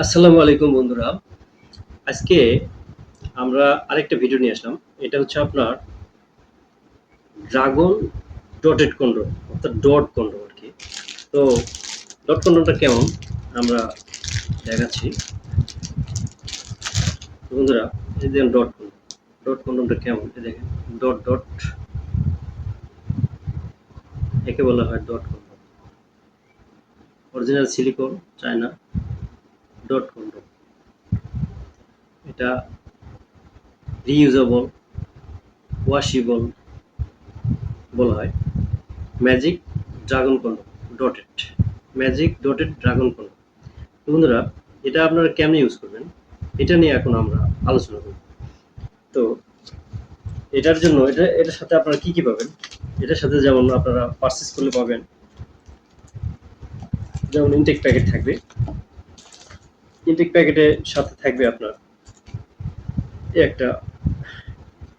আসসালামু আলাইকুম বন্ধুরা। আজকে আমরা আরেকটা ভিডিও নিয়ে আসলাম। এটা হচ্ছে আপনার ড্রাগন ডটেড কন্ডম অর্থাৎ ডট কন্ডম আরকি। তো ডট কন্ডমটা কেমন আমরা দেখাচ্ছি। তো বন্ধুরা এই দেখেন ডট কন্ডমটা কেমন এই দেখেন ডট একে বলা হয় dot condom. Original silicon China dot condom. এটা রিইউজেবল, ওয়াশেবল বলা হয়। Magic dragon condom dotted magic dotted dragon condom. তো বন্ধুরা এটা আপনারা কেমনে ইউজ করবেন এটা নিয়ে এখন আমরা আলোচনা করব। তো এটার জন্য এটার সাথে আপনারা কি পাবেন, এটার সাথে যেমন আপনারা পারচেজ করলে পাবেন, যেমন ইনটেক প্যাকেট থাকবে। ইনটেক প্যাকেটের সাথে থাকবে আপনার একটা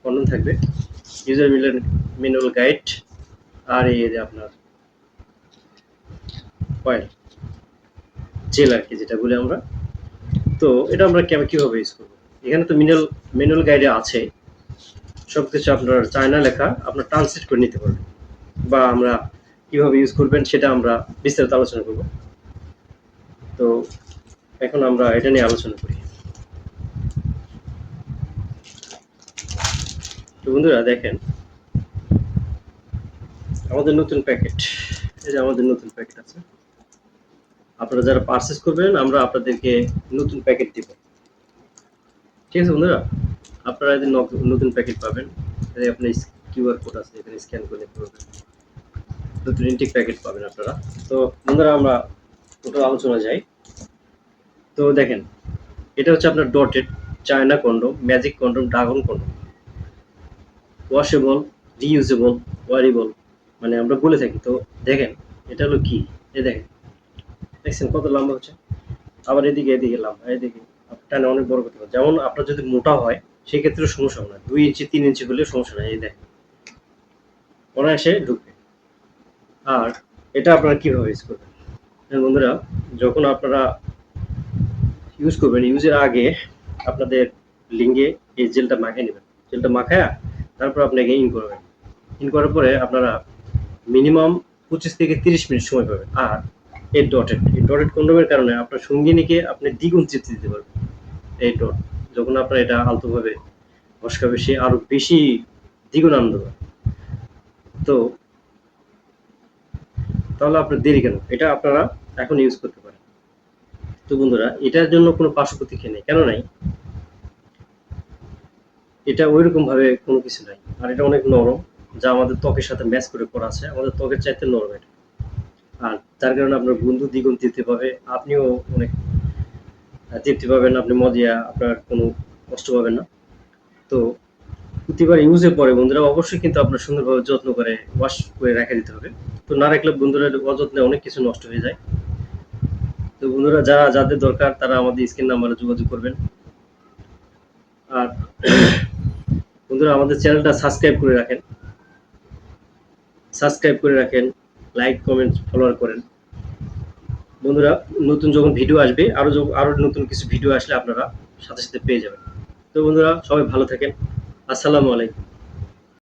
কন্ডম থাকবে, ইউজার ম্যানুয়াল গাইড, আর এই যে আপনার অয়েল জেল আর কি যেটা বলি আমরা। তো এটা আমরা কিভাবে ইউজ করবো, এখানে তো ম্যানুয়াল গাইডে আছে সবকিছু, আপনার চায়না লেখা, আপনার ট্রান্সলেট করে নিতে পারবেন, বা আমরা কিভাবে ইউজ করবেন সেটা আমরা বিস্তারিত আলোচনা করব। তো এখন আমরা এটা নিয়ে আলোচনা করি। তো বন্ধুরা দেখেন আমাদের নতুন প্যাকেট, এই যে আমাদের নতুন প্যাকেট আছে। আপনারা যারা পারচেজ করবেন আমরা আপনাদেরকে নতুন প্যাকেট দিব, ঠিক আছে বন্ধুরা। আপনারা যদি নতুন প্যাকেট পাবেন, আপনার কিউআর কোড আছে এখানে স্ক্যান করে নিতে পারবেন, নতুন ইনটেক প্যাকেট পাবেন আপনারা। তো বন্ধুরা আমরা টোটাল আলোচনা যাই। তো দেখেন এটা হচ্ছে আপনার dotted China condom, magic condom, dragon condom, washable, reusable, wearable মানে আমরা বলে থাকি। তো দেখেন এটা হলো কি, এই দেখেন দেখছেন কত লম্বা হচ্ছে, আবার এদিকে লম্বা, এদিকে টানে অনেক বড় করতে পারে। যেমন আপনার যদি মোটা হয় সেক্ষেত্রে সমস্যা হবে না, 2 ইঞ্চি 3 ইঞ্চি হলে সমস্যা নাই, এই দেখেন অনায়াসে ঢুকবে। আর এটা আপনারা কিভাবে ইউজ করবেন বন্ধুরা, যখন আপনারা ইউজ করবেন ইউজের আগে আপনাদের লিঙ্গে এই জেলটা মাখিয়ে নেবেন। জেলটা মাখায়া তারপর আপনাকে ইন করবেন। ইন করার পরে আপনারা মিনিমাম 25 থেকে 30 মিনিট সময় পাবেন। আর এই ডটেড কন্ডোমের কারণে আপনার সঙ্গিনীকে আপনি দ্বিগুণ তৃপ্তি দিতে পারবেন। এই ডট যখন আপনার এটা আলতোভাবে ঘষকাবে সে আরো বেশি দ্বিগুণ আনন্দ পাবে। তো তাহলে আপনার দেরি কেন, এটা আপনারা এখন ইউজ করতে পারেন। তো বন্ধুরা এটার জন্য কোনো পার্শ্ব প্রতিক্রিয়া নেই, কেন নাই, এটা ওইরকম ভাবে কোনো কিছু নাই। আর এটা অনেক নরম, যা আমাদের ত্বকের সাথে ম্যাচ করে করা আছে, আমাদের ত্বকের চাইতে নরম এটা। আর তার কারণে আপনার বন্ধু দ্বিগুণ তৃপ্তি পাবে, আপনিও অনেক তৃপ্তি পাবেন, আপনি মজিয়া, আপনার কোনো কষ্ট পাবেন না। তো প্রতিবার ইউজের পরে বন্ধুরা অবশ্যই কিন্তু আপনার সুন্দরভাবে যত্ন করে ওয়াশ করে রেখে দিতে হবে। তো না রাখলে বন্ধুরা অযত্নে অনেক কিছু নষ্ট হয়ে যায়। তো বন্ধুরা যাদের দরকার তারা আমাদের স্ক্রিন নাম্বারে যোগাযোগ করবেন। আর বন্ধুরা আমাদের চ্যানেলটা সাবস্ক্রাইব করে রাখেন, লাইক কমেন্ট ফলোয়ার করেন। বন্ধুরা নতুন যখন ভিডিও আসবে, আরো নতুন কিছু ভিডিও আসলে আপনারা সাথে সাথে পেয়ে যাবেন। তো বন্ধুরা সবাই ভালো থাকেন। আসসালামু আলাইকুম।